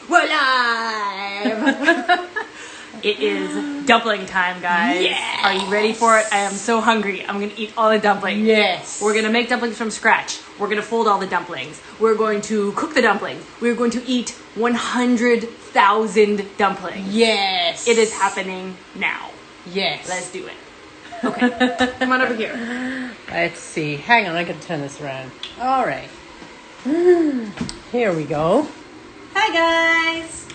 We're live! It is dumpling time, guys. Yes! Are you ready for it? I am so hungry. I'm gonna eat all the dumplings. Yes! We're gonna make dumplings from scratch. We're gonna fold all the dumplings. We're going to cook the dumplings. We're going to eat 100,000 dumplings. Yes! It is happening now. Yes. Let's do it. Okay, come on over here. Let's see. Hang on, I can turn this around. All right. Here we go. Hi, guys.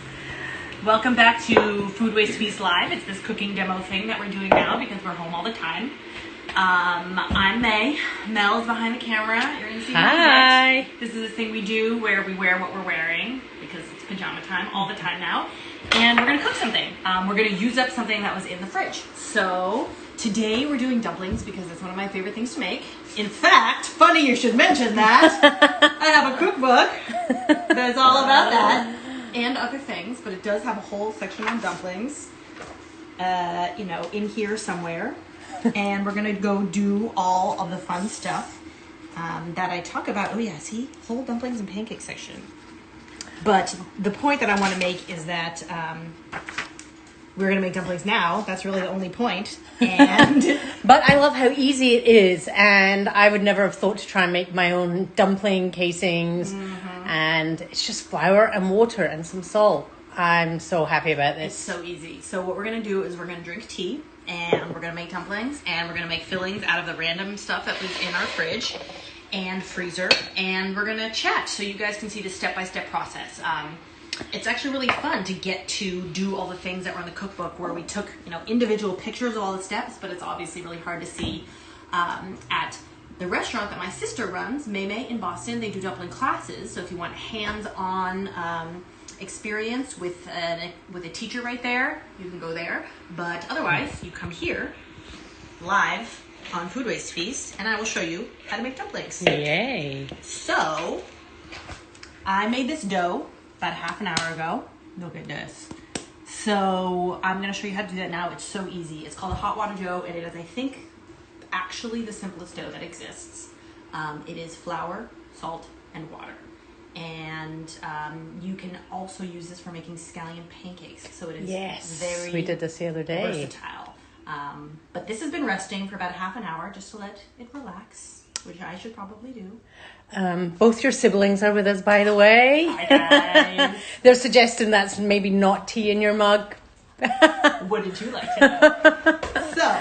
Welcome back to Food Waste Feast Live. It's this cooking demo thing that we're doing now because we're home all the time. I'm May. Mel is behind the camera. You're going to see Hi. her. This is this thing we do where we wear what we're wearing because it's pajama time all the time now. And we're going to cook something. We're going to use up something that was in the fridge. So today we're doing dumplings because it's one of my favorite things to make. In fact, funny you should mention that. I have a cookbook that's all about that. And other things, but it does have a whole section on dumplings, in here somewhere. And we're gonna go do all of the fun stuff that I talk about. Oh yeah, see, whole dumplings and pancake section. But the point that I want to make is that we're gonna make dumplings now. That's really the only point. And But I love how easy it is, and I would never have thought to try and make my own dumpling casings. And it's just flour and water and some salt. I'm so happy about it's this. so easy. So what we're gonna do is we're gonna drink tea, and we're gonna make dumplings, and we're gonna make fillings out of the random stuff that was in our fridge and freezer, and we're gonna chat so you guys can see the step-by-step process. It's actually really fun to get to do all the things that were in the cookbook where we took individual pictures of all the steps, but it's obviously really hard to see at the restaurant that my sister runs, Mei in Boston. They do dumpling classes, so if you want hands-on experience with a teacher right there, you can go there. But otherwise, you come here live on Food Waste Feast, and I will show you how to make dumplings. Yay. So, I made this dough about half an hour ago. Look at this. So, I'm going to show you how to do that now. It's so easy. It's called a hot water dough, and it is, I think, actually the simplest dough that exists. It is flour, salt, and water. And you can also use this for making scallion pancakes. So it is very we did this the other day. versatile. But this has been resting for about half an hour just to let it relax, which I should probably do. Both your siblings are with us, by the way. Hi, guys. They're suggesting that's maybe not tea in your mug. What did you like to know? So,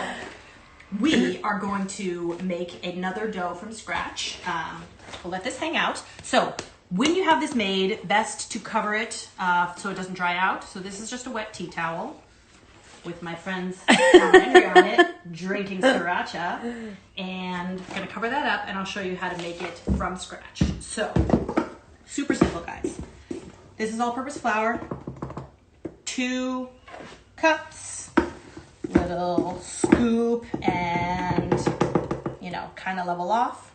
we are going to make another dough from scratch. We'll let this hang out. So, when you have this made, best to cover it so it doesn't dry out. So this is just a wet tea towel with my friends Henry on it, drinking sriracha. And I'm going to cover that up, and I'll show you how to make it from scratch. So, super simple, guys. This is all-purpose flour, 2 cups, little scoop, and, kind of level off.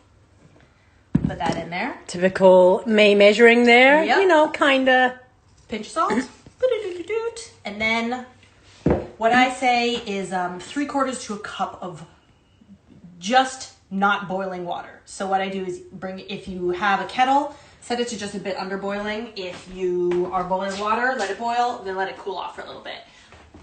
Put that in there. Typical May measuring there. Yep. Kind of. Pinch of salt. And then what I say is 3/4 to a cup of just not boiling water. So what I do is if you have a kettle, set it to just a bit under boiling. If you are boiling water, let it boil, then let it cool off for a little bit.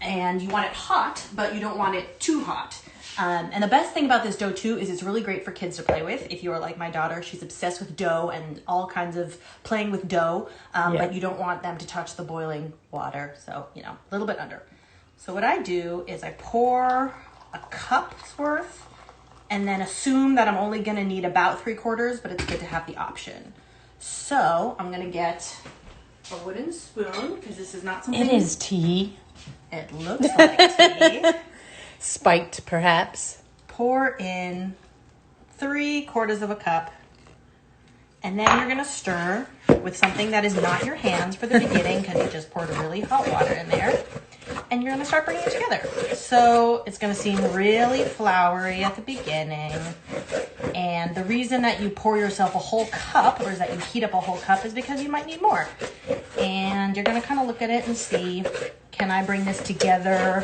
And you want it hot, but you don't want it too hot. And the best thing about this dough too is it's really great for kids to play with. If you are like my daughter, she's obsessed with dough and all kinds of playing with dough, but you don't want them to touch the boiling water. So, a little bit under. So what I do is I pour a cup's worth and then assume that I'm only going to need about 3/4, but it's good to have the option. So I'm going to get a wooden spoon because this is not something... It is tea. It looks like tea. Spiked, perhaps. Pour in 3/4 of a cup, and then you're going to stir with something that is not your hands for the beginning because you just poured really hot water in there, and you're going to start bringing it together. So it's going to seem really floury at the beginning, and the reason that you pour yourself a whole cup, or is that you heat up a whole cup, is because you might need more. And you're going to kind of look at it and see, can I bring this together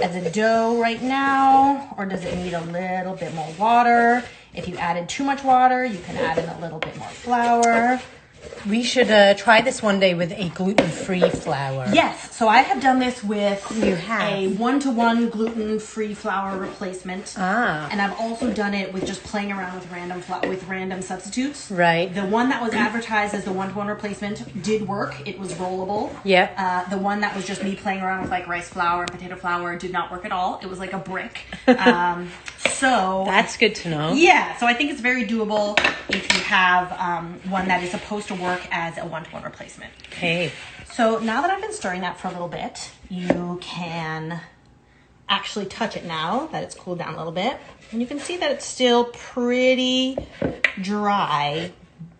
as a dough right now, or does it need a little bit more water? If you added too much water, you can add in a little bit more flour. We should try this one day with a gluten-free flour. Yes, so I have done this with You have. a 1-to-1 gluten-free flour replacement. And I've also done it with just playing around with random substitutes. Right. The one that was advertised as the 1-to-1 replacement did work. It was rollable. Yeah. The one that was just me playing around with like rice flour and potato flour did not work at all. It was like a brick. So That's good to know. yeah, so I think it's very doable if you have one that is supposed to work as a 1-to-1 replacement. Okay. So now that I've been stirring that for a little bit, you can actually touch it now that it's cooled down a little bit. And you can see that it's still pretty dry,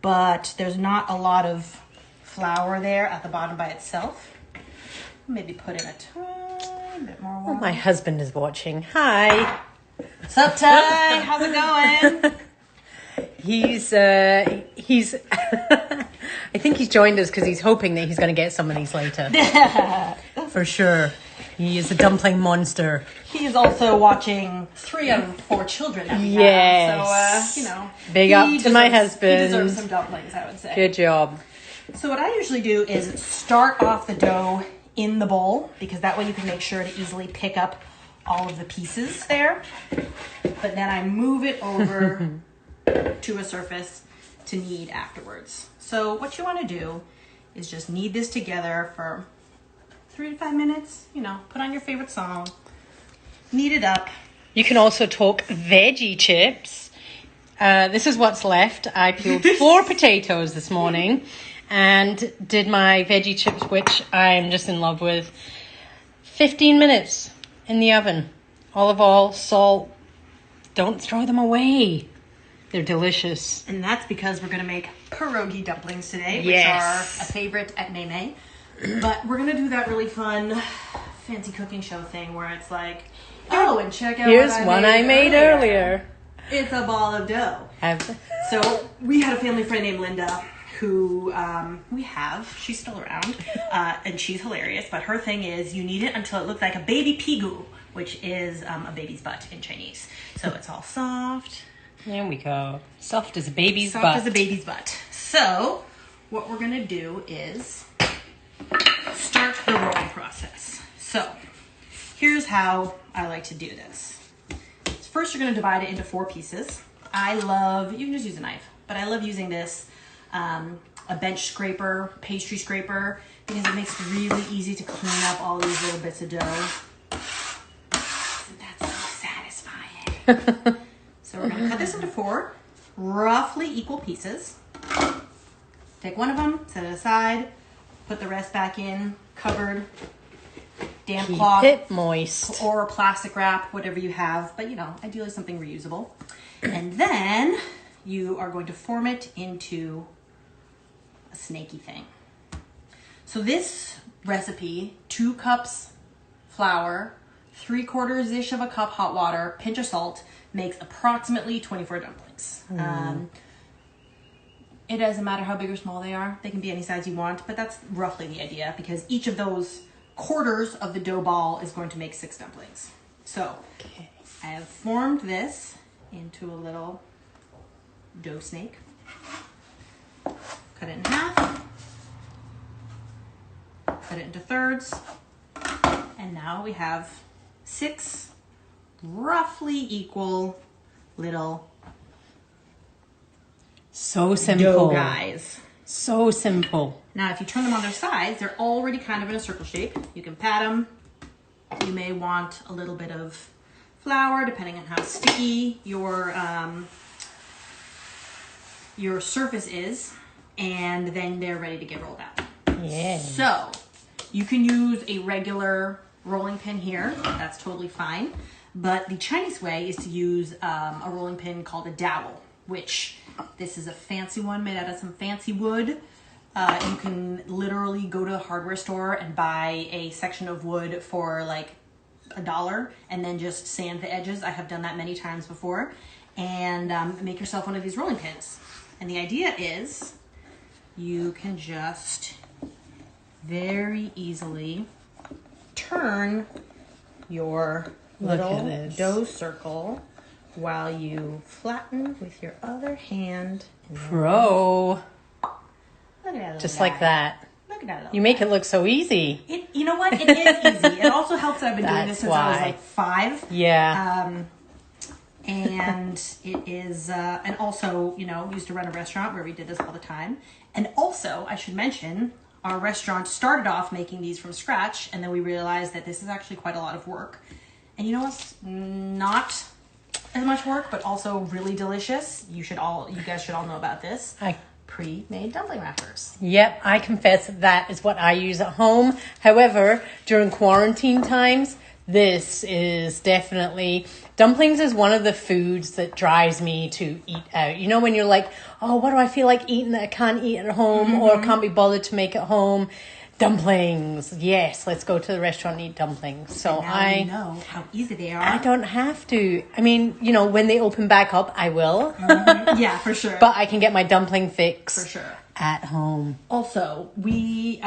but there's not a lot of flour there at the bottom by itself. Maybe put in a tiny bit more water. My husband is watching. Hi. What's up, Ty? How's it going? He's I think he's joined us because he's hoping that he's going to get some of these later. For sure. He is a dumpling monster. He is also watching 3 out of 4 children that we Yes. have. So, Big up to my husband. He deserves some dumplings, I would say. Good job. So what I usually do is start off the dough in the bowl, because that way you can make sure to easily pick up all of the pieces there. But then I move it over to a surface to knead afterwards. So what you want to do is just knead this together for 3 to 5 minutes. You know, put on your favorite song, knead it up. You can also talk veggie chips. This is what's left. I peeled 4 potatoes this morning and did my veggie chips, which I'm just in love with. 15 minutes in the oven. Olive oil, salt. Don't throw them away. They're delicious. And that's because we're going to make pierogi dumplings today, which Yes. are a favorite at Mei and Mel. But we're going to do that really fun, fancy cooking show thing where it's like, oh, and check out Here's what one I made earlier. It's a ball of dough. So we had a family friend named Linda who she's still around, and she's hilarious, but her thing is you knead it until it looks like a baby pigu, which is a baby's butt in Chinese. So it's all soft. There we go. Soft as a baby's butt. Soft as a baby's butt. So what we're gonna do is start the rolling process. So here's how I like to do this. First, you're gonna divide it into 4 pieces. You can just use a knife, but I love using this, a bench scraper, pastry scraper, because it makes it really easy to clean up all these little bits of dough. Isn't that so satisfying? So we're gonna cut this into 4 roughly equal pieces. Take one of them, set it aside, put the rest back in, covered, damp cloth. Keep it moist. Or a plastic wrap, whatever you have, but ideally something reusable. And then you are going to form it into a snaky thing. So this recipe, 2 cups flour, 3/4-ish of a cup hot water, pinch of salt, makes approximately 24 dumplings. It doesn't matter how big or small they are. They can be any size you want, but that's roughly the idea, because each of those quarters of the dough ball is going to make 6 dumplings. So I have formed this into a little dough snake. Cut it in half. Cut it into thirds. And now we have 6 roughly equal little So simple. dough guys. So simple. Now, if you turn them on their sides, they're already kind of in a circle shape. You can pat them. You may want a little bit of flour, depending on how sticky your surface is, and then they're ready to get rolled out. Yeah. So, you can use a regular rolling pin here. That's totally fine. But the Chinese way is to use a rolling pin called a dowel, which this is a fancy one made out of some fancy wood. You can literally go to the hardware store and buy a section of wood for like $1 and then just sand the edges. I have done that many times before. And make yourself one of these rolling pins. And the idea is you can just very easily turn your little dough circle while you flatten with your other hand. Pro. Look at that little Just guy. like that. Look at that little You make it look so easy. You know what? It is easy. It also helps that I've been doing this since I was why. like 5. Yeah. And it is, and also, you know, we used to run a restaurant where we did this all the time. And also, I should mention, our restaurant started off making these from scratch, and then we realized that this is actually quite a lot of work. And you know what's not as much work, but also really delicious? You guys should all know about this. Pre-made dumpling wrappers. Yep, I confess that is what I use at home. However, during quarantine times, this is definitely... Dumplings is one of the foods that drives me to eat out. You know, when you're like, oh, what do I feel like eating that I can't eat at home or can't be bothered to make at home? Dumplings. Yes, let's go to the restaurant and eat dumplings. So now you know how easy they are. I don't have to. I mean, you know, when they open back up, I will. Yeah, for sure. But I can get my dumpling fix For sure. at home. Also, we,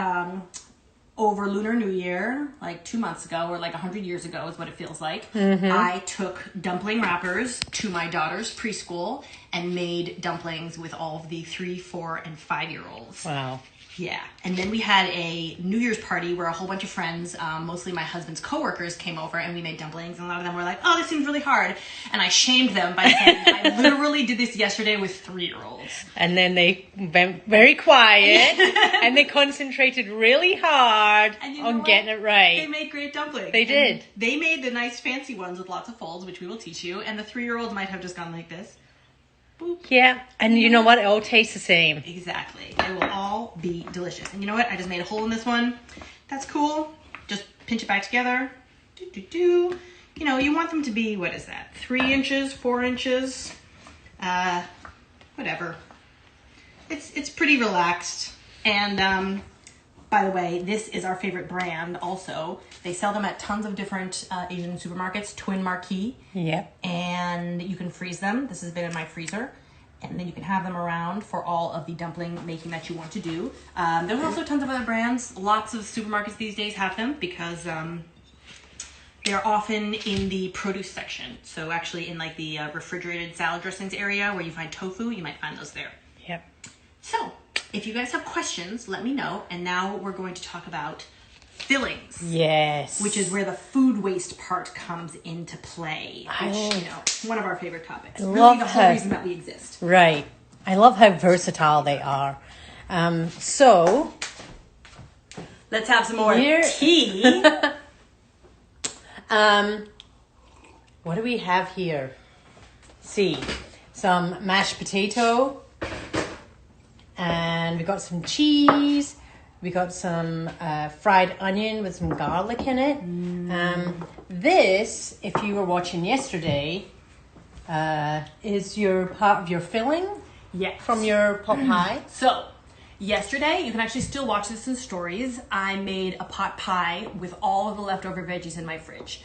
over Lunar New Year, like 2 months ago, or like 100 years ago is what it feels like, I took dumpling wrappers to my daughter's preschool and made dumplings with all of the 3, 4, and 5-year-olds. Wow. Yeah. And then we had a New Year's party where a whole bunch of friends, mostly my husband's coworkers, came over and we made dumplings. And a lot of them were like, oh, this seems really hard. And I shamed them by saying, I literally did this yesterday with 3-year-olds. And then they went very quiet and they concentrated really hard And you know on what? getting it right. They made great dumplings. They did. And they made the nice fancy ones with lots of folds, which we will teach you. And the 3-year-olds might have just gone like this. Boop. Yeah, and you know what? It all tastes the same. Exactly. They will all be delicious. And you know what? I just made a hole in this one. That's cool. Just pinch it back together. You know, you want them to be, what is that? 3 inches, 4 inches, whatever. It's pretty relaxed. And by the way, this is our favorite brand also. They sell them at tons of different Asian supermarkets, Twin Marquee. Yep. And you can freeze them. This has been in my freezer. And then you can have them around for all of the dumpling making that you want to do. There's also tons of other brands. Lots of supermarkets these days have them because they're often in the produce section. So actually in like the refrigerated salad dressings area where you find tofu, you might find those there. Yep. So if you guys have questions, let me know. And now we're going to talk about fillings. Yes. Which is where the food waste part comes into play. Which, you know, one of our favorite topics. Really the whole reason that we exist. Right. I love how versatile they are. So let's have some more tea. What do we have here? See, some mashed potato, and we got some cheese. We got some fried onion with some garlic in it. This, if you were watching yesterday, is your part of your filling. Yes. From your pot pie. So, yesterday, you can actually still watch this in stories. I made a pot pie with all of the leftover veggies in my fridge.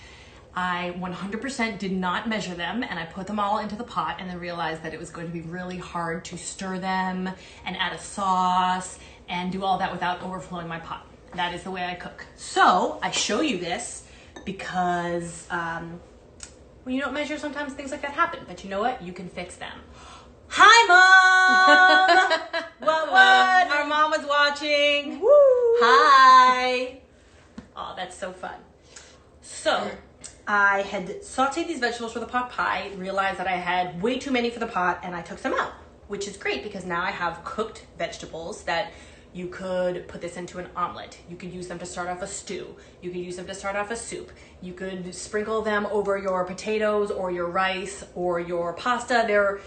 I 100% did not measure them, and I put them all into the pot and then realized that it was going to be really hard to stir them and add a sauce and do all that without overflowing my pot. That is the way I cook. So I show you this because when you don't measure, sometimes things like that happen. But you know what? You can fix them. Hi, Mom! What? Our mom was watching. Woo! Hi! Oh, that's so fun. So I had sauteed these vegetables for the pot pie, realized that I had way too many for the pot, and I took some out, which is great because now I have cooked vegetables that you could put this into an omelet. You could use them to start off a stew. You could use them to start off a soup. You could sprinkle them over your potatoes or your rice or your pasta.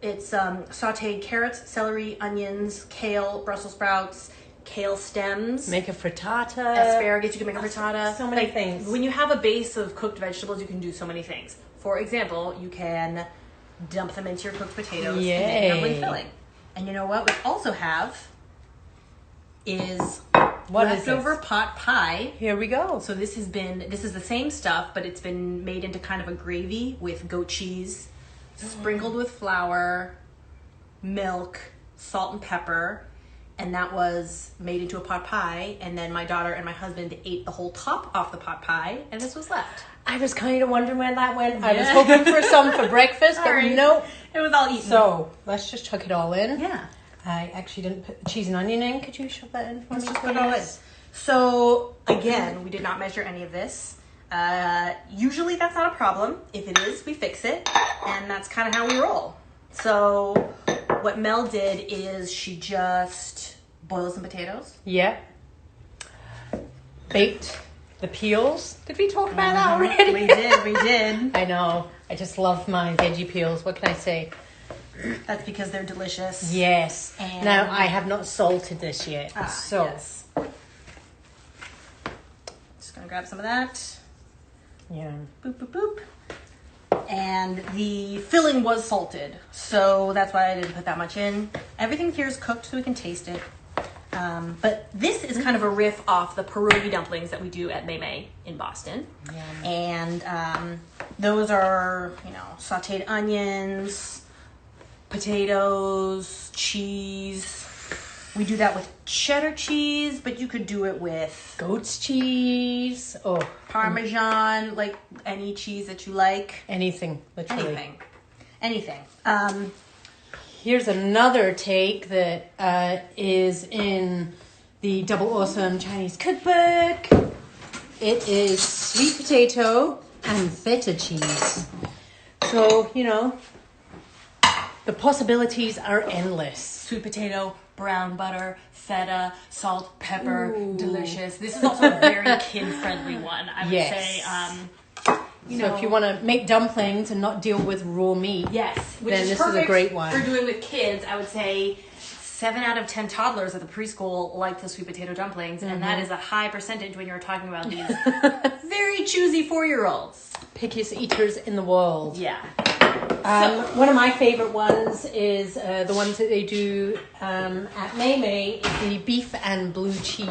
It's sauteed carrots, celery, onions, kale, Brussels sprouts, kale stems. Make a frittata. Asparagus, you can make a frittata. So many things. When you have a base of cooked vegetables, you can do so many things. For example, you can dump them into your cooked potatoes and make dumpling filling. And you know what we also have is leftover pot pie. Here we go. So this is the same stuff, but it's been made into kind of a gravy with goat cheese, sprinkled with flour, milk, salt and pepper, and that was made into a pot pie. And then my daughter and my husband ate the whole top off the pot pie, and this was left. I was kind of wondering where that went. I was hoping for some for breakfast, but nope. It was all eaten. So let's just chuck it all in. Yeah. I actually didn't put the cheese and onion in. Could you shove that in for me, Just put it all in. please? So again, we did not measure any of this. Usually that's not a problem. If it is, we fix it. And that's kind of how we roll. So what Mel did is she just boiled some potatoes. Yeah. Baked the peels. Did we talk about that already? We did. I know. I just love my veggie peels. What can I say? That's because they're delicious. Yes. And now, I have not salted this yet. So, yes. Just gonna grab some of that. yeah. Boop, boop, boop. And the filling was salted, so that's why I didn't put that much in. Everything here is cooked so we can taste it. But this is kind of a riff off the pierogi dumplings that we do at Mei in Boston. Yum. And those are, sauteed onions, potatoes, cheese. We do that with cheddar cheese, but you could do it with Goat's cheese. Oh, Parmesan, like any cheese that you like. anything, literally. Anything. Here's another take that is in the Double Awesome Chinese Cookbook. It is sweet potato and feta cheese. So, the possibilities are endless. Sweet potato, brown butter, feta, salt, pepper, delicious. This is also a very kid-friendly one, I would say. So if you want to make dumplings and not deal with raw meat, Yes, which then is this is a perfect great one. for doing with kids. I would say 7 out of 10 toddlers at the preschool like the sweet potato dumplings, and that is a high percentage when you're talking about these very choosy 4-year-olds. Pickiest eaters in the world. Yeah. One of my favorite ones is the ones that they do at Mei, is the beef and blue cheese.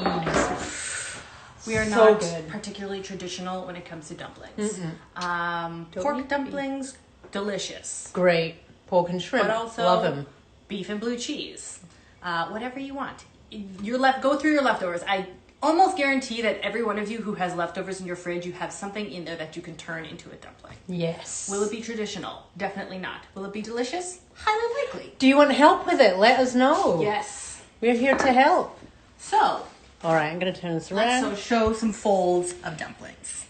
We are So not good. particularly traditional when it comes to dumplings. Don't Pork eat dumplings, delicious. Great. Pork and shrimp. But also love them. beef and blue cheese. Whatever you want. Go through your leftovers. I almost guarantee that every one of you who has leftovers in your fridge, you have something in there that you can turn into a dumpling. Yes. Will it be traditional? Definitely not. Will it be delicious? Highly likely. Do you want help with it? Let us know. Yes. We're here to help. So, All right, I'm going to turn this around. let's show some folds of dumplings.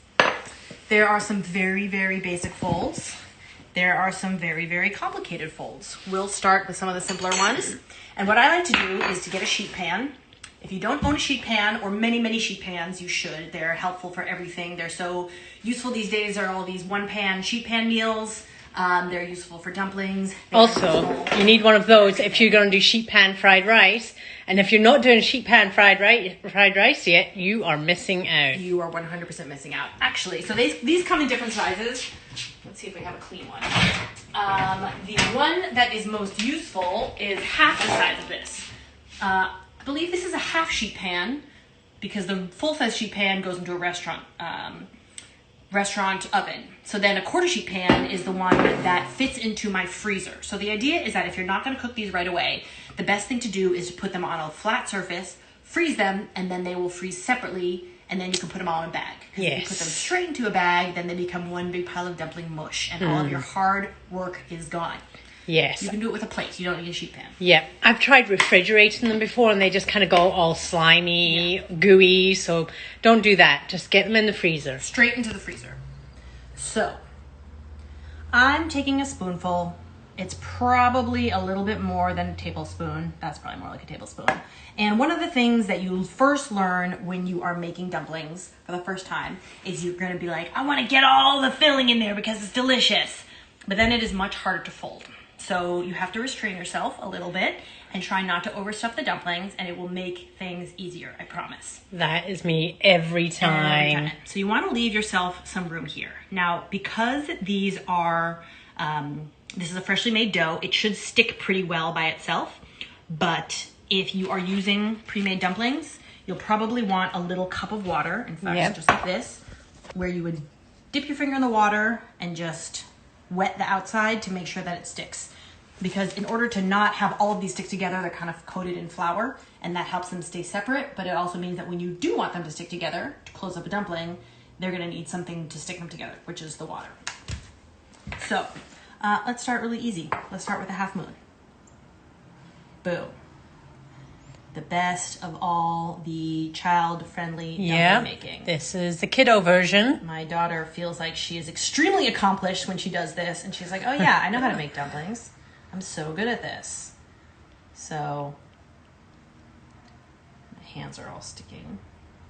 There are some very, very basic folds. There are some very, very complicated folds. We'll start with some of the simpler ones. And what I like to do is to get a sheet pan. If you don't own a sheet pan or many, many sheet pans, you should. They're helpful for everything. They're so useful these days. There are all these one-pan sheet pan meals. They're useful for dumplings. Also, you need one of those if you're going to do sheet pan fried rice. And if you're not doing sheet pan fried rice yet, you are missing out. You are 100% missing out. Actually, so these come in different sizes. Let's see if we have a clean one. The one that is most useful is half the size of this. I believe this is a half sheet pan because the full-size sheet pan goes into a restaurant oven. So then a quarter sheet pan is the one that fits into my freezer. So the idea is that if you're not going to cook these right away, the best thing to do is to put them on a flat surface, freeze them, and then they will freeze separately, and then you can put them all in a bag. Because if you put them straight into a bag, then they become one big pile of dumpling mush, and all of your hard work is gone. Yes. You can do it with a plate. You don't need a sheet pan. Yeah. I've tried refrigerating them before and they just kind of go all slimy, gooey. So don't do that. Just get them in the freezer. Straight into the freezer. So, I'm taking a spoonful. It's probably a little bit more than a tablespoon. That's probably more like a tablespoon. And one of the things that you first learn when you are making dumplings for the first time is you're going to be like, I want to get all the filling in there because it's delicious. But then it is much harder to fold. So you have to restrain yourself a little bit and try not to overstuff the dumplings, and it will make things easier, I promise. That is me every time. So you want to leave yourself some room here. Now, because these are, this is a freshly made dough, it should stick pretty well by itself. But if you are using pre-made dumplings, you'll probably want a little cup of water. In fact, just like this, where you would dip your finger in the water and just wet the outside to make sure that it sticks. Because in order to not have all of these stick together, they're kind of coated in flour, and that helps them stay separate. But it also means that when you do want them to stick together, to close up a dumpling, they're going to need something to stick them together, which is the water. So let's start really easy. Let's start with a half moon. Boom. the best of all the child-friendly Yeah. dumpling making. This is the kiddo version. My daughter feels like she is extremely accomplished when she does this, and she's like, oh yeah, I know how to make dumplings. I'm so good at this. So, my hands are all sticking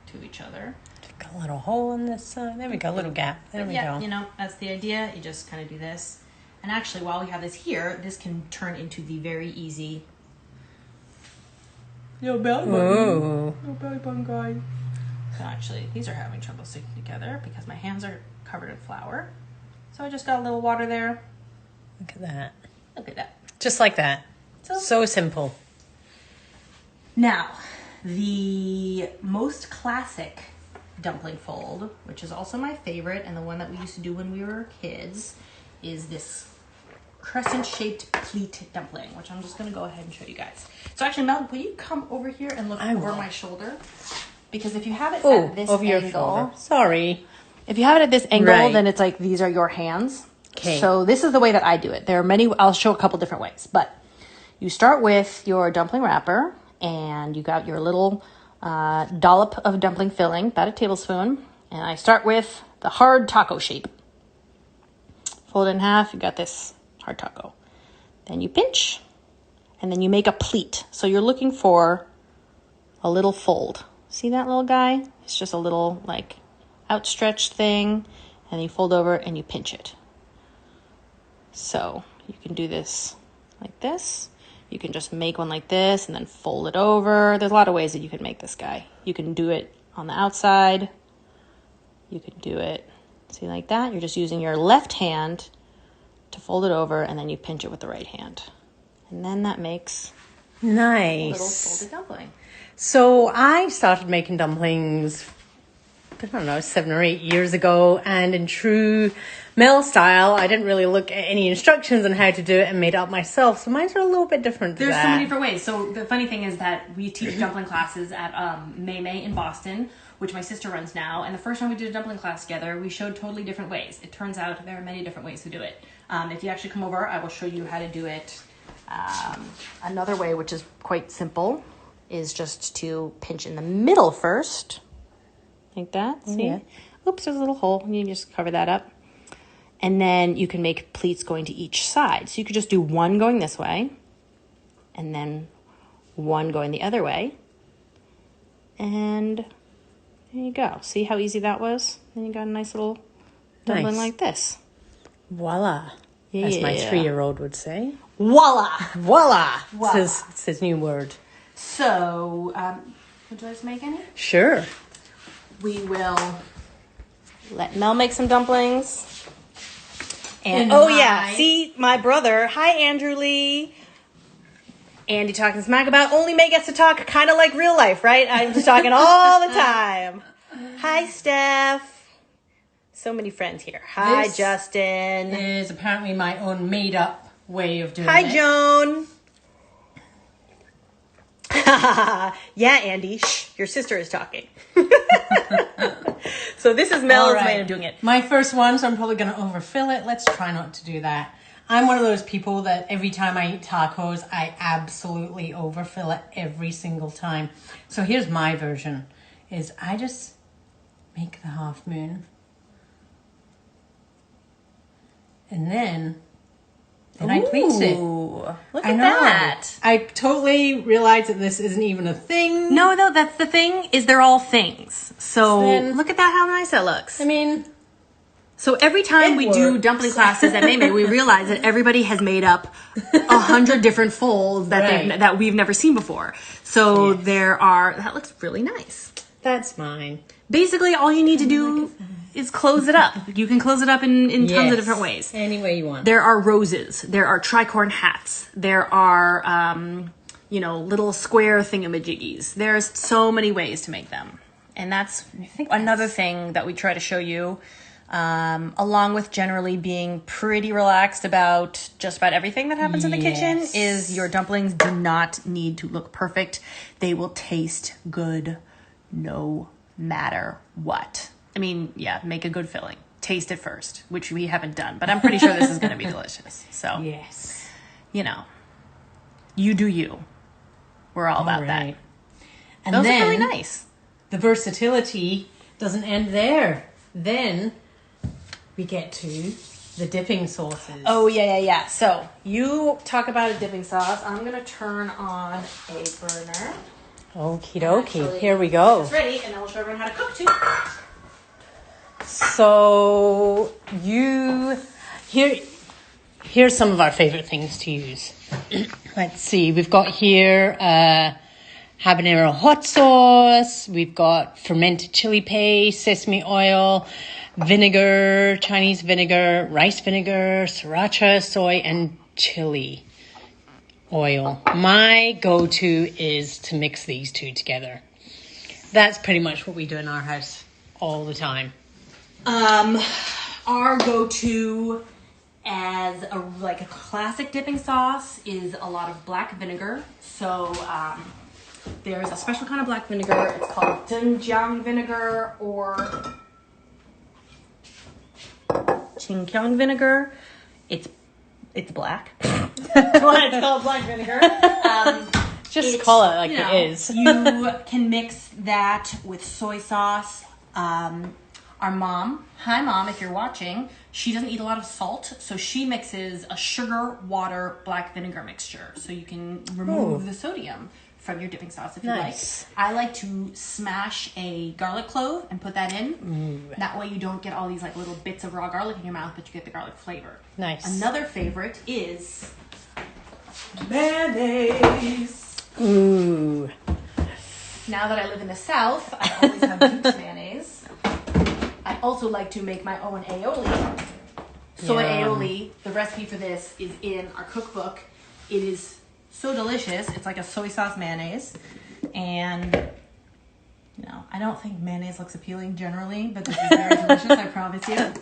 to each other. Got a little hole in this side. There we go, a little gap. There we go. You know, that's the idea. You just kind of do this. And actually, while we have this here, this can turn into the very easy... Yo, belly button. Ooh. Yo, belly button guy. So actually, these are having trouble sticking together because my hands are covered in flour. So I just got a little water there. Look at that. Look at that. Just like that. So simple. Now, the most classic dumpling fold, which is also my favorite and the one that we used to do when we were kids, is this crescent-shaped pleat dumpling, which I'm just going to go ahead and show you guys. So actually, Mel, will you come over here and look over my shoulder? Because if you have it at this over your angle, shoulder. Sorry. if you have it at this angle, Right. then it's like these are your hands. Okay. So this is the way that I do it. There are many, I'll show a couple different ways, but you start with your dumpling wrapper and you got your little dollop of dumpling filling, about a tablespoon. And I start with the hard taco shape. Fold it in half, you got this hard taco. Then you pinch, and then you make a pleat. So you're looking for a little fold. See that little guy? It's just a little like outstretched thing, and you fold over and you pinch it. So you can do this like this. You can just make one like this and then fold it over. There's a lot of ways that you can make this guy. You can do it on the outside. You can do it, see, like that. You're just using your left hand to fold it over, and then you pinch it with the right hand. And then that makes a little Nice. folded dumpling. So I started making dumplings, I don't know, 7 or 8 years ago. And in true Mel style, I didn't really look at any instructions on how to do it and made it up myself. So mine are a little bit different to There's that. so many different ways. So the funny thing is that we teach dumpling classes at Mei in Boston, which my sister runs now. And the first time we did a dumpling class together, we showed totally different ways. It turns out there are many different ways to do it. If you actually come over, I will show you how to do it. Another way, which is quite simple, is just to pinch in the middle first. Like that. See? Yeah. Oops, there's a little hole. You just cover that up. And then you can make pleats going to each side. So you could just do one going this way, and then one going the other way. And there you go. See how easy that was? Then you got a nice little dumpling like this. Voila. As my Yeah. 3-year-old would say. Voila! Voila. Voila. It's his new word. So, would you like to make any? Sure. We will let Mel make some dumplings. And see, my brother. Hi, Andrew Lee. Andy talking smack about only May gets to talk kind of like real life, right? I'm just talking all the time. Hi, Steph. So many friends here. Hi, This Justin. Is apparently my own made up way of doing Hi, it. Joan. Yeah, Andy. Shh, your sister is talking. So this is Mel's All right. way of doing it. My first one, so I'm probably going to overfill it. Let's try not to do that. I'm one of those people that every time I eat tacos, I absolutely overfill it every single time. So here's my version, is I just make the half moon. And then I pleats it. Look I at know. that. I totally realize that this isn't even a thing. No, that's the thing, is they're all things. So Then- look at that, how nice that looks. I mean, So every time It we do works. dumpling classes at Mei, we realize that everybody has made up 100 different folds that Right. that we've never seen before. So Yes. that looks really nice. that's mine. Basically, all you need to do is close it up. You can close it up in tons Yes. of different ways. Any way you want. There are roses. There are tricorn hats. There are, little square thingamajiggies. There's so many ways to make them. And that's another thing that we try to show you, along with generally being pretty relaxed about just about everything that happens in the kitchen, Yes. is your dumplings do not need to look perfect. They will taste good no matter what. I mean, yeah, make a good filling. Taste it first, which we haven't done, but I'm pretty sure this is going to be delicious. So, Yes. you do you. We're all about that. Right. And those then are really nice. the versatility doesn't end there. Then we get to the dipping sauces. Oh, yeah. So you talk about a dipping sauce. I'm going to turn on a burner. Okie dokie. Actually, Here we go. It's ready, and then we'll show everyone how to cook too. So here's some of our favorite things to use. Let's see. We've got here habanero hot sauce. We've got fermented chili paste, sesame oil, vinegar, Chinese vinegar, rice vinegar, sriracha, soy, and chili oil. My go-to is to mix these two together. That's pretty much what we do in our house all the time. Our go-to as a classic dipping sauce is a lot of black vinegar. So there's a special kind of black vinegar. It's called doenjang vinegar or Qingqiang vinegar. It's black. That's why it's called black vinegar. Just call it like it is. You can mix that with soy sauce. Our mom, hi mom, if you're watching, she doesn't eat a lot of salt, so she mixes a sugar, water, black vinegar mixture, so you can remove the sodium from your dipping sauce if you like. I like to smash a garlic clove and put that in. That way you don't get all these little bits of raw garlic in your mouth, but you get the garlic flavor. Nice. Another favorite is mayonnaise. Ooh. Now that I live in the South, I always have Duke's mayonnaise. I also like to make my own aioli. So an aioli, the recipe for this is in our cookbook. It is so delicious. It's like a soy sauce mayonnaise. And, I don't think mayonnaise looks appealing generally, but this is very delicious, I promise you.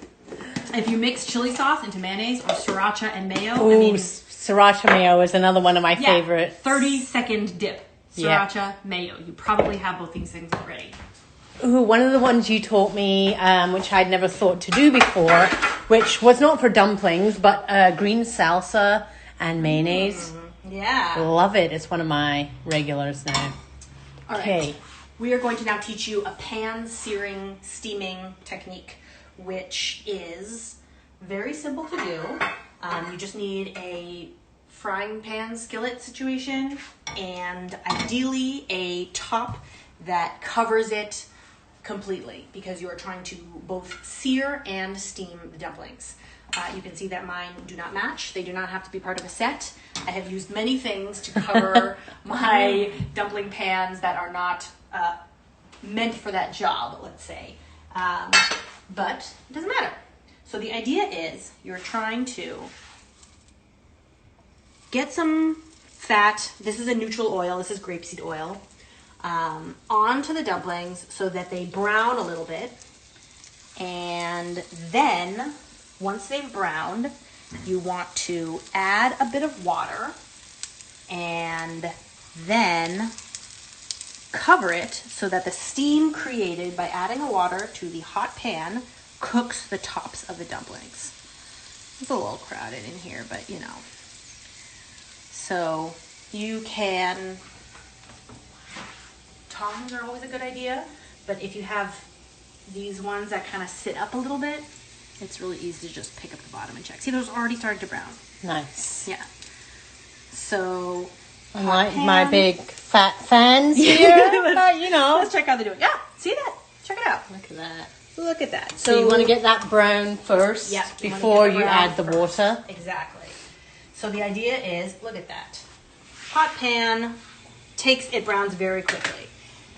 If you mix chili sauce into mayonnaise or sriracha and mayo, sriracha mayo is another one of my favorite. 30-second dip. Sriracha, mayo. You probably have both these things already. Ooh, one of the ones you taught me, which I'd never thought to do before, which was not for dumplings, but green salsa and mayonnaise. Yeah. Love it. It's one of my regulars now. All right. We are going to now teach you a pan searing, steaming technique, which is very simple to do. You just need a frying pan skillet situation and ideally a top that covers it completely because you are trying to both sear and steam the dumplings. You can see that mine do not match. They do not have to be part of a set. I have used many things to cover my dumpling pans that are not meant for that job, let's say. But it doesn't matter. So the idea is you're trying to get some fat. This is a neutral oil. This is grapeseed oil. Onto the dumplings so that they brown a little bit. And then, once they've browned, you want to add a bit of water and then cover it so that the steam created by adding the water to the hot pan cooks the tops of the dumplings. It's a little crowded in here, but So you can... Tongs are always a good idea, but if you have these ones that kind of sit up a little bit, it's really easy to just pick up the bottom and check. See, those already started to brown. Nice. Yeah. So, my big fat fans here, but let's check how they do it. Yeah, see that? Check it out. Look at that. Look at that. So you want to get that brown first before you add the water? Exactly. So the idea is, look at that. Hot pan, it browns very quickly.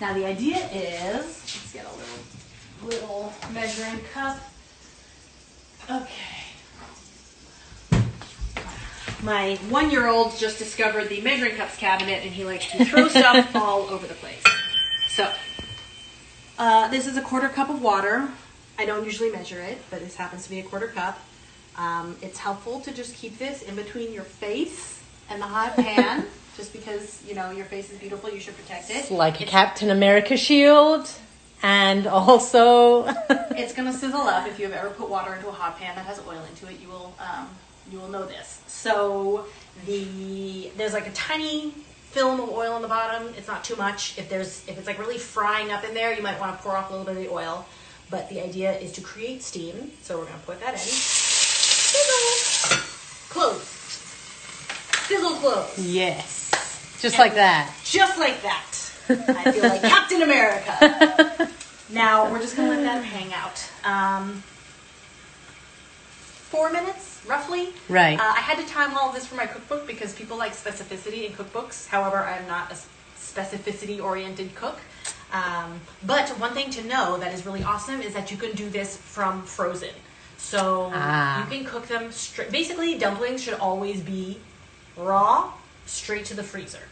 Now the idea is, let's get a little measuring cup. Okay. My 1-year-old just discovered the measuring cups cabinet and he likes to throw stuff all over the place. So, this is a 1/4 cup of water. I don't usually measure it, but this happens to be a 1/4 cup. It's helpful to just keep this in between your face and the hot pan. Just because, your face is beautiful, you should protect it. It's like a Captain America shield. And also... it's going to sizzle up. If you've ever put water into a hot pan that has oil into it, you will know this. So there's like a tiny film of oil on the bottom. It's not too much. If it's like really frying up in there, you might want to pour off a little bit of the oil. But the idea is to create steam. So we're going to put that in. Sizzle. Close. Sizzle close. Yes. Just like that. Just like that. I feel like Captain America. Now, we're just going to let that hang out. 4 minutes, roughly. Right. I had to time all of this for my cookbook because people like specificity in cookbooks. However, I'm not a specificity-oriented cook. But one thing to know that is really awesome is that you can do this from frozen. So you can cook them straight. Basically, dumplings should always be raw, straight to the freezer.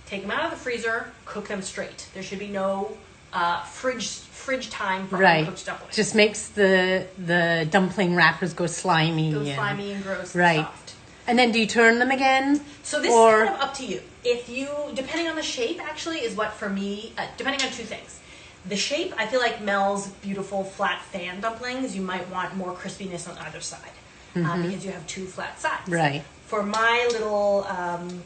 Take them out of the freezer, cook them straight. There should be no fridge time for uncooked dumplings. Just makes the dumpling wrappers go slimy. Go slimy and gross and soft. And then do you turn them again? So this is kind of up to you. If you, depending on the shape, actually, is what for me, depending on two things. The shape, I feel like Mel's beautiful flat fan dumplings, you might want more crispiness on either side because you have two flat sides. Right. For my little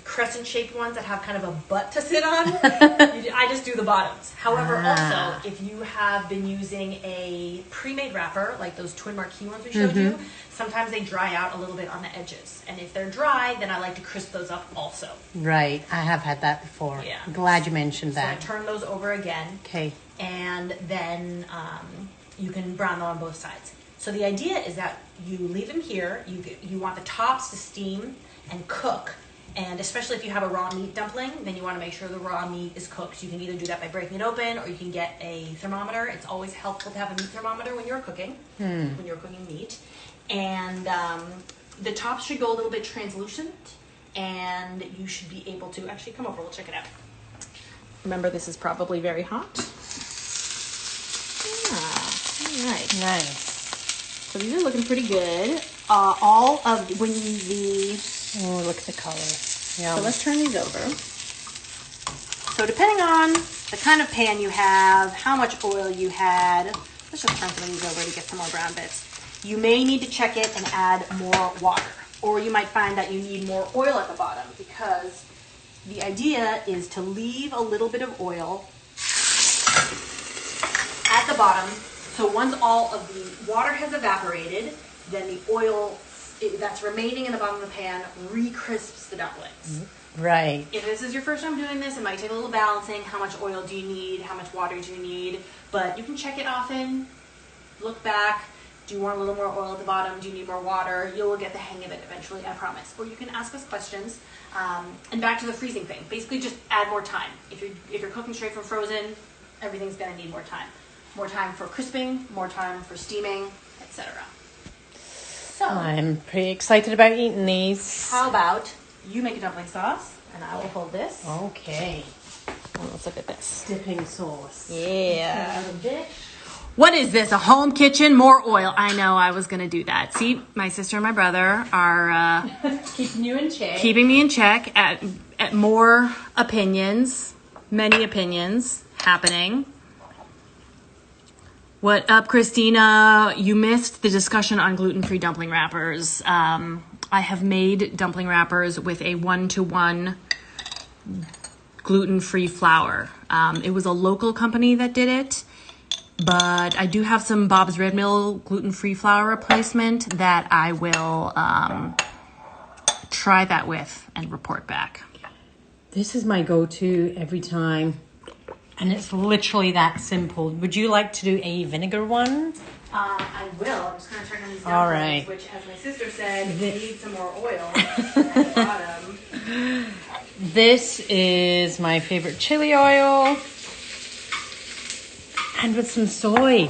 crescent-shaped ones that have kind of a butt to sit on, I just do the bottoms. However, also, if you have been using a pre-made wrapper, like those Twin Marquee ones we showed you, sometimes they dry out a little bit on the edges. And if they're dry, then I like to crisp those up also. Right. I have had that before. Yeah. Glad you mentioned that. So I turn those over again. Okay. And then you can brown them on both sides. So the idea is that you leave them here. You want the tops to steam and cook. And especially if you have a raw meat dumpling, then you want to make sure the raw meat is cooked. You can either do that by breaking it open, or you can get a thermometer. It's always helpful to have a meat thermometer when you're cooking, when you're cooking meat. And the tops should go a little bit translucent, and you should be able to actually come over. We'll check it out. Remember, this is probably very hot. All right. Nice. So these are looking pretty good. Oh, look at the color. Yeah. So let's turn these over. So depending on the kind of pan you have, how much oil you had, let's just turn some of these over to get some more brown bits. You may need to check it and add more water. Or you might find that you need more oil at the bottom, because the idea is to leave a little bit of oil at the bottom. So once all of the water has evaporated, then the oil that's remaining in the bottom of the pan re-crisps the dumplings. Right. If this is your first time doing this, it might take a little balancing. How much oil do you need? How much water do you need? But you can check it often, look back. Do you want a little more oil at the bottom? Do you need more water? You'll get the hang of it eventually, I promise. Or you can ask us questions. And back to the freezing thing. Basically, just add more time. If you're cooking straight from frozen, everything's going to need more time. More time for crisping, more time for steaming, etc. So, I'm pretty excited about eating these. how about you make a dumpling sauce, and I will hold this. Okay. And let's look at this. Dipping sauce. Yeah. What is this? A home kitchen? More oil. I know, I was going to do that. See, my sister and my brother are Keeping you in check. keeping me in check at more opinions, many opinions happening. What up, Christina? You missed the discussion on gluten-free dumpling wrappers. I have made dumpling wrappers with a 1-to-1 gluten-free flour. It was a local company that did it, but I do have some Bob's Red Mill gluten-free flour replacement that I will try that with and report back. This is my go-to every time. And it's literally that simple. Would you like to do a vinegar one? I will. I'm just going to check on these dumplings, All right. which, as my sister said, need some more oil at the bottom. This is my favorite chili oil. And with some soy.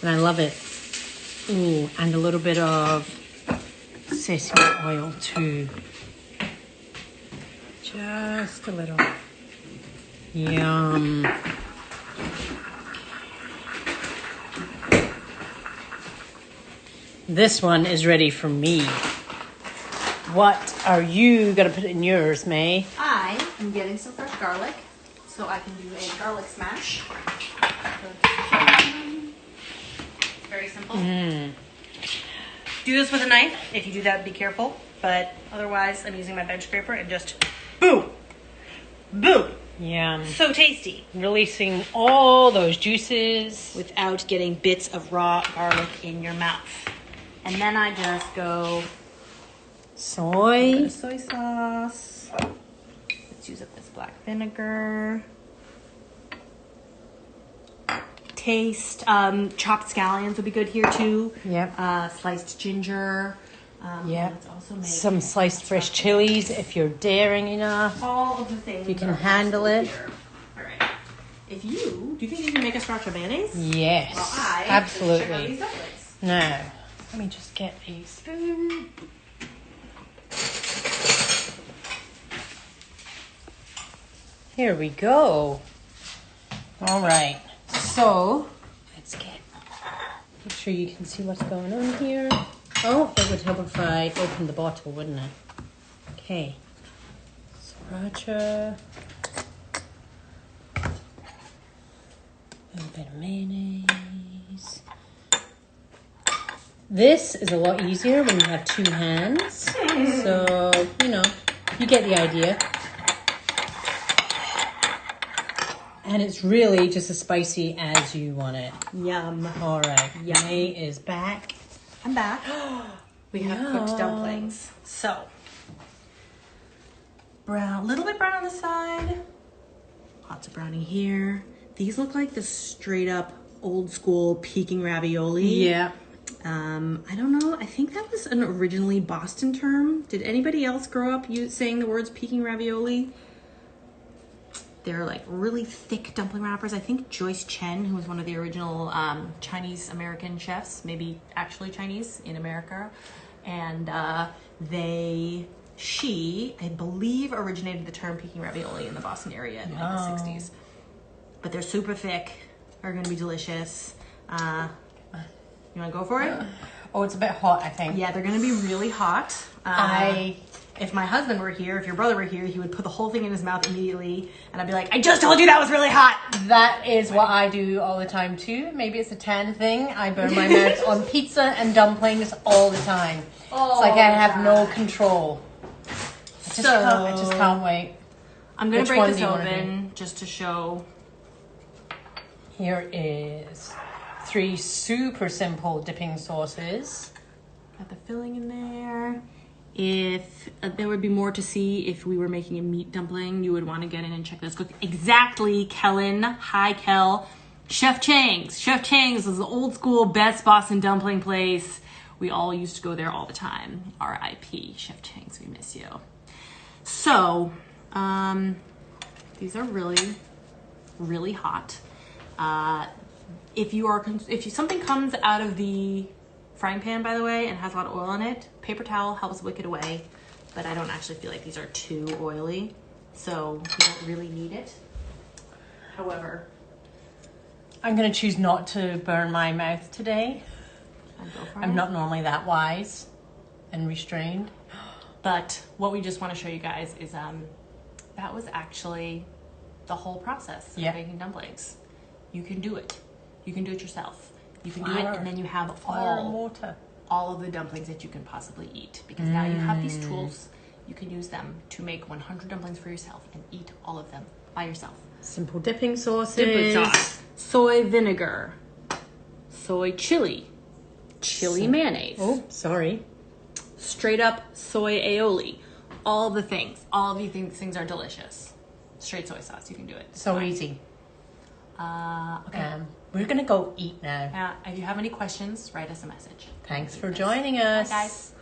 And I love it. Ooh, and a little bit of sesame oil too. Just a little. Yum. This one is ready for me. What are you going to put in yours, May? I am getting some fresh garlic, so I can do a garlic smash. Very simple. Do this with a knife. If you do that, be careful. But otherwise, I'm using my bench scraper and just boom. Boom. Yum. So tasty. Releasing all those juices. Without getting bits of raw garlic in your mouth. And then I just go Soy. soy sauce. Let's use up this black vinegar. Taste. Chopped scallions would be good here too. Yep. Sliced ginger. Yep. Let's also make Some sliced fresh chilies if you're daring enough. all of the things You can are handle possible it. here. All right. Do you think you can make a sriracha mayonnaise? Yes. Well, check out Absolutely. these dumplings. Now, let me just get a spoon. Here we go. All right. So, let's make sure you can see what's going on here. Oh, it would help if I opened the bottle, wouldn't it? Okay. Sriracha. A little bit of mayonnaise. This is a lot easier when you have two hands. So, you get the idea. And it's really just as spicy as you want it. Yum. All right. Yum. May is back. I'm back. We have cooked dumplings. So, brown, a little bit brown on the side. Lots of browning here. These look like the straight up old school Peking ravioli. Yeah. I don't know. I think that was an originally Boston term. Did anybody else grow up saying the words Peking ravioli? They're like really thick dumpling wrappers. I think Joyce Chen, who was one of the original Chinese American chefs, maybe actually Chinese in America, and she, I believe, originated the term Peking ravioli in the Boston area in the 60s. But they're super thick. Are going to be delicious. You want to go for it? Oh, it's a bit hot, I think. Yeah, they're going to be really hot. If my husband were here, if your brother were here, he would put the whole thing in his mouth immediately, and I'd be like, I just told you that was really hot. That is what I do all the time too. Maybe it's a tan thing. I burn my mouth on pizza and dumplings all the time. It's like I have no control. I just can't wait. I'm going to Which break one this do you wanna open just to show. Here is 3 super simple dipping sauces. Got the filling in there. If there would be more to see if we were making a meat dumpling, you would want to get in and check this cook. Exactly, Kellen. Hi, Kel. Chef Chang's. Chef Chang's is the old school best Boston dumpling place. We all used to go there all the time. R.I.P. Chef Chang's, we miss you. So, these are really, really hot. If something comes out of the frying pan, by the way, and has a lot of oil in it, paper towel helps wick it away, but I don't actually feel like these are too oily, so you don't really need it. However, I'm going to choose not to burn my mouth today. I'll go for I'm it. not normally that wise and restrained. But what we just want to show you guys is that was actually the whole process of making dumplings. You can do it. You can do it yourself. You can do it, and then you have all of the dumplings that you can possibly eat. Because now you have these tools, you can use them to make 100 dumplings for yourself and eat all of them by yourself. Simple dipping sauces. Dipping sauce, soy vinegar, soy chili mayonnaise. Oh, sorry. Straight up soy aioli. All the things. All of these things are delicious. Straight soy sauce, you can do it. It's So fine. easy. Okay. We're going to go eat now. If you have any questions, write us a message. Thanks for joining us. Bye, guys.